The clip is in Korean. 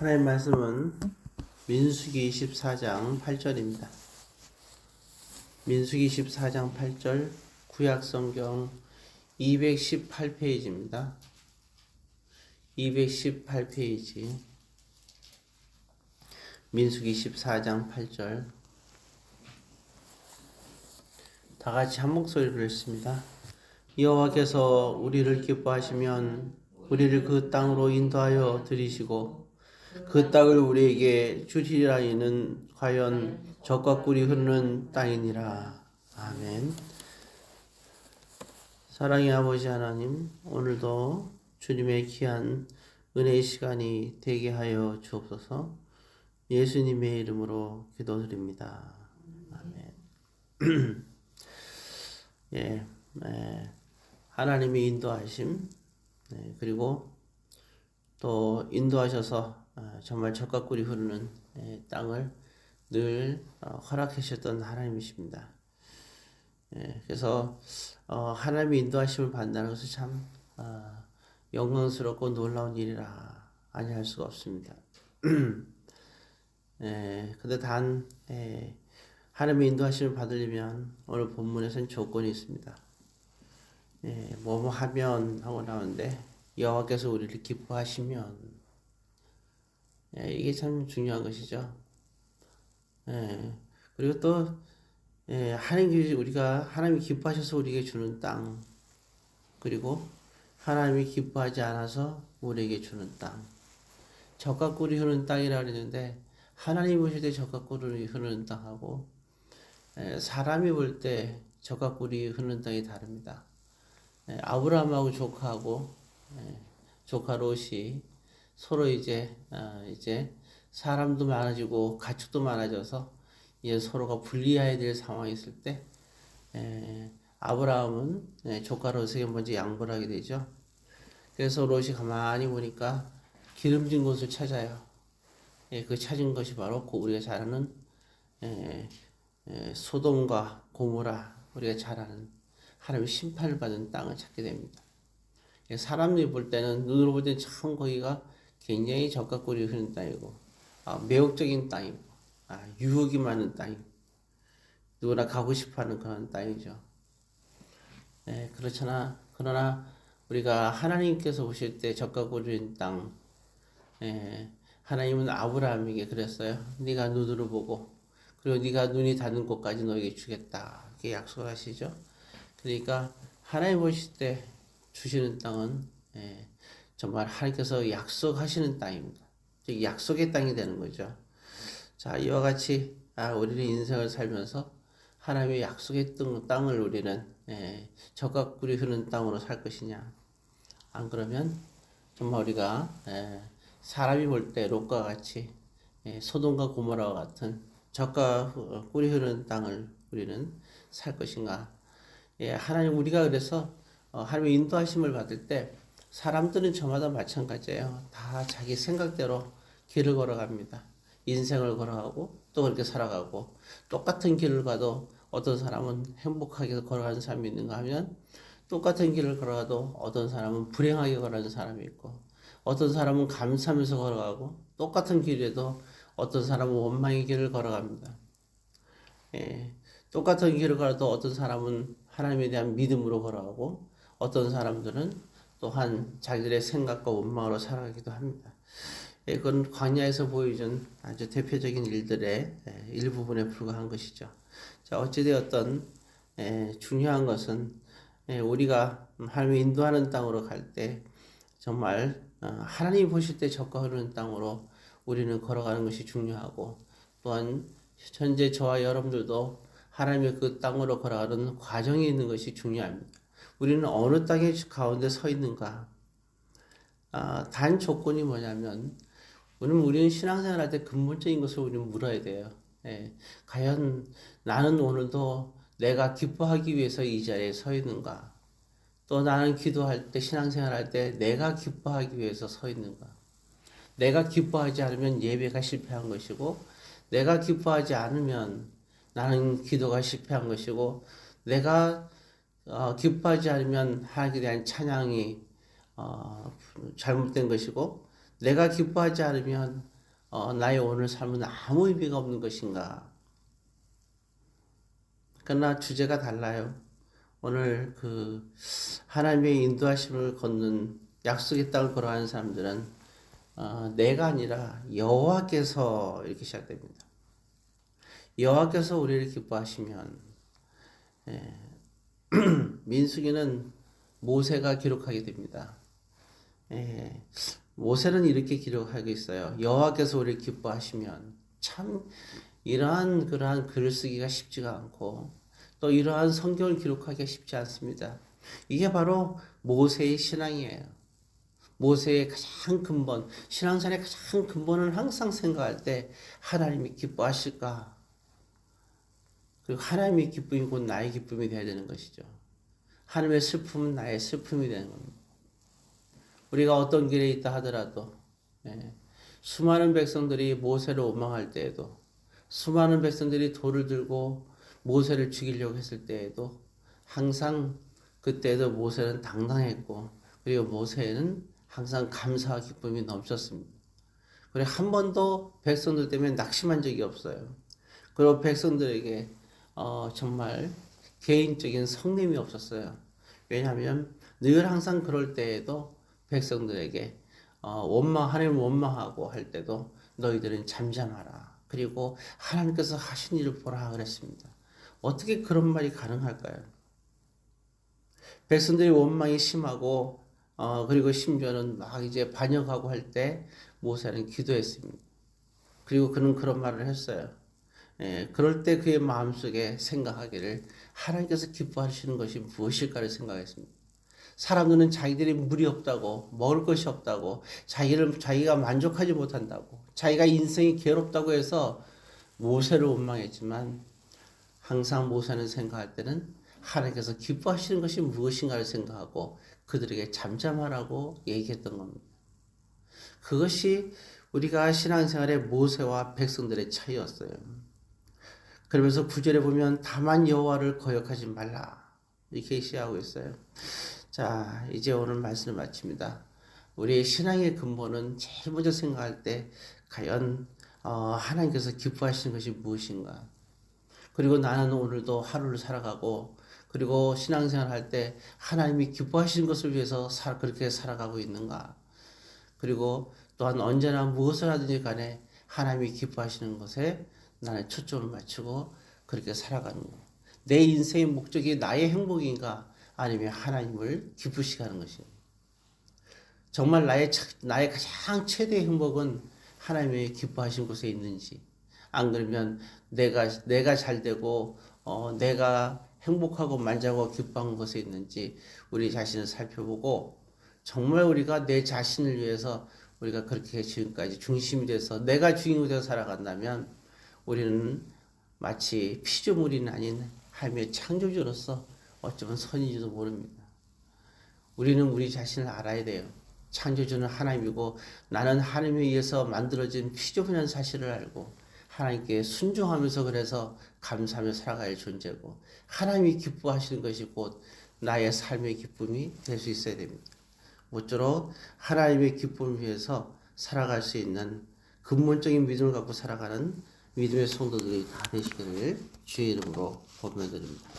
하나님 말씀은 민수기 24장 8절입니다. 민수기 24장 8절 구약성경 218페이지입니다. 218페이지 민수기 14장 8절 다같이 한 목소리로 읽습니다. 여호와께서 우리를 기뻐하시면 우리를 그 땅으로 인도하여 들이시고 그 땅을 우리에게 주시리라. 이는 과연 젖과 꿀이 흐르는 땅이니라. 아멘. 사랑의 아버지 하나님, 오늘도 주님의 귀한 은혜의 시간이 되게 하여 주옵소서. 예수님의 이름으로 기도드립니다. 아멘. 하나님의 인도하심, 그리고 또 인도하셔서 정말 젖과 꿀이 흐르는 땅을 늘 허락하셨던 하나님이십니다. 그래서 하나님의 인도하심을 받는다는 것은 참 영광스럽고 놀라운 일이라 아니할 수가 없습니다. 근데 단 하나님의 인도하심을 받으려면 오늘 본문에서는 조건이 있습니다. 뭐뭐 하면 하고 나오는데 여호와께서 우리를 기뻐하시면 이게 참 중요한 것이죠. 그리고 또 하나님이 기뻐하셔서 우리에게 주는 땅, 그리고 하나님이 기뻐하지 않아서 우리에게 주는 땅, 젖과 꿀이 흐르는 땅이라고 그러는데 하나님이 보실 때 젖과 꿀이 흐르는 땅하고 사람이 볼 때 젖과 꿀이 흐르는 땅이 다릅니다. 아브라함하고 조카 롯이 서로 이제 사람도 많아지고 가축도 많아져서 이제 서로가 분리해야 될 상황이 있을 때 아브라함은 조카 롯에게 먼저 양보를 하게 되죠. 그래서 롯이 가만히 보니까 기름진 곳을 찾아요. 그 찾은 것이 바로 우리가 잘 아는 소돔과 고모라, 우리가 잘 아는 하나님의 심판을 받은 땅을 찾게 됩니다. 사람들이 볼 때는, 눈으로 볼 때는 참 거기가 굉장히 젖과 꿀이 흐르는 땅이고, 매혹적인 땅이고, 유혹이 많은 땅이고, 누구나 가고 싶어 하는 그런 땅이죠. 그러나 우리가 하나님께서 보실 때 젖과 꿀이 흐르는 땅, 하나님은 아브라함에게 그랬어요. 네가 눈으로 보고, 그리고 네가 눈이 닿는 곳까지 너에게 주겠다. 이렇게 약속을 하시죠. 그러니까 하나님 보실 때 주시는 땅은 정말 하나님께서 약속하시는 땅입니다. 즉 약속의 땅이 되는 거죠. 자, 이와 같이 우리는 인생을 살면서 하나님의 약속의 땅을 우리는 젖과 꿀이 흐르는 땅으로 살 것이냐, 안 그러면 정말 우리가 사람이 볼 때 롯과 같이 소돔과 고모라와 같은 젖과 꿀이 흐르는 땅을 우리는 살 것인가. 하나님, 우리가 그래서 하나님의 인도하심을 받을 때 사람들은 저마다 마찬가지예요. 다 자기 생각대로 길을 걸어갑니다. 인생을 걸어가고 또 그렇게 살아가고, 똑같은 길을 가도 어떤 사람은 행복하게 걸어가는 사람이 있는가 하면 똑같은 길을 걸어가도 어떤 사람은 불행하게 걸어가는 사람이 있고, 어떤 사람은 감사하면서 걸어가고, 똑같은 길에도 어떤 사람은 원망의 길을 걸어갑니다. 똑같은 길을 걸어도 어떤 사람은 하나님에 대한 믿음으로 걸어가고, 어떤 사람들은 또한 자기들의 생각과 원망으로 살아가기도 합니다. 그건 광야에서 보여준 아주 대표적인 일들의 일부분에 불과한 것이죠. 자, 어찌되었든 중요한 것은 우리가 하나님이 인도하는 땅으로 갈 때 정말 하나님이 보실 때 젖과 흐르는 땅으로 우리는 걸어가는 것이 중요하고, 또한 현재 저와 여러분들도 하나님의 그 땅으로 걸어가는 과정이 있는 것이 중요합니다. 우리는 어느 땅의 가운데 서 있는가? 단 조건이 뭐냐면, 우리는 신앙생활 할 때 근본적인 것을 우리는 물어야 돼요. 과연 나는 오늘도 내가 기뻐하기 위해서 이 자리에 서 있는가? 또 나는 기도할 때, 신앙생활 할 때 내가 기뻐하기 위해서 서 있는가? 내가 기뻐하지 않으면 예배가 실패한 것이고, 내가 기뻐하지 않으면 나는 기도가 실패한 것이고, 내가 기뻐하지 않으면 하나님에 대한 찬양이 잘못된 것이고, 내가 기뻐하지 않으면 나의 오늘 삶은 아무 의미가 없는 것인가? 그러나 주제가 달라요. 오늘 하나님의 인도하심을 걷는 약속의 땅을 걸어가는 사람들은 내가 아니라 여호와께서 이렇게 시작됩니다. 여호와께서 우리를 기뻐하시면 민수기는 모세가 기록하게 됩니다. 모세는 이렇게 기록하고 있어요. 여호와께서 우리를 기뻐하시면 참 그러한 글을 쓰기가 쉽지가 않고 또 이러한 성경을 기록하기가 쉽지 않습니다. 이게 바로 모세의 신앙이에요. 모세의 가장 근본, 신앙생활의 가장 근본은 항상 생각할 때 하나님이 기뻐하실까? 그리고 하나님의 기쁨이 곧 나의 기쁨이 되어야 되는 것이죠. 하나님의 슬픔은 나의 슬픔이 되는 겁니다. 우리가 어떤 길에 있다 하더라도 수많은 백성들이 모세를 원망할 때에도 수많은 백성들이 돌을 들고 모세를 죽이려고 했을 때에도 항상 그때도 모세는 당당했고 그리고 모세는 항상 감사와 기쁨이 넘쳤습니다. 그리고 한 번도 백성들 때문에 낙심한 적이 없어요. 그리고 백성들에게 정말 개인적인 성냄이 없었어요. 왜냐하면 늘 항상 그럴 때에도 백성들에게 하나님을 원망하고 할 때도 너희들은 잠잠하라. 그리고 하나님께서 하신 일을 보라 그랬습니다. 어떻게 그런 말이 가능할까요? 백성들이 원망이 심하고 그리고 심지어는 막 이제 반역하고 할 때 모세는 기도했습니다. 그리고 그는 그런 말을 했어요. 그럴 때 그의 마음속에 생각하기를 하나님께서 기뻐하시는 것이 무엇일까를 생각했습니다. 사람들은 자기들이 물이 없다고, 먹을 것이 없다고, 자기가 만족하지 못한다고, 자기가 인생이 괴롭다고 해서 모세를 원망했지만 항상 모세는 생각할 때는 하나님께서 기뻐하시는 것이 무엇인가를 생각하고 그들에게 잠잠하라고 얘기했던 겁니다. 그것이 우리가 신앙생활의 모세와 백성들의 차이였어요. 그러면서 9절에 보면 다만 여호와를 거역하지 말라 이렇게 시작하고 있어요. 자, 이제 오늘 말씀을 마칩니다. 우리의 신앙의 근본은 제일 먼저 생각할 때 과연 하나님께서 기뻐하시는 것이 무엇인가? 그리고 나는 오늘도 하루를 살아가고 그리고 신앙생활 할 때 하나님이 기뻐하시는 것을 위해서 그렇게 살아가고 있는가? 그리고 또한 언제나 무엇을 하든지 간에 하나님이 기뻐하시는 것에 나는 초점을 맞추고 그렇게 살아가는 거. 내 인생의 목적이 나의 행복인가? 아니면 하나님을 기쁘시게 하는 것인가? 정말 나의 가장 최대의 행복은 하나님의 기뻐하신 곳에 있는지, 안 그러면 내가 잘 되고 내가 행복하고 만족하고 기뻐한 것에 있는지 우리 자신을 살펴보고 정말 우리가 내 자신을 위해서 우리가 그렇게 지금까지 중심이 돼서 내가 주인공이 되어 살아간다면 우리는 마치 피조물이 아닌 하나님의 창조주로서 어쩌면 선인지도 모릅니다. 우리는 우리 자신을 알아야 돼요. 창조주는 하나님이고 나는 하나님에 의해서 만들어진 피조물이라는 사실을 알고 하나님께 순종하면서 그래서 감사하며 살아갈 존재고 하나님이 기뻐하시는 것이 곧 나의 삶의 기쁨이 될 수 있어야 됩니다. 모쪼록 하나님의 기쁨을 위해서 살아갈 수 있는 근본적인 믿음을 갖고 살아가는 믿음의 성도들이 다 되시기를 주의 이름으로 권면드립니다.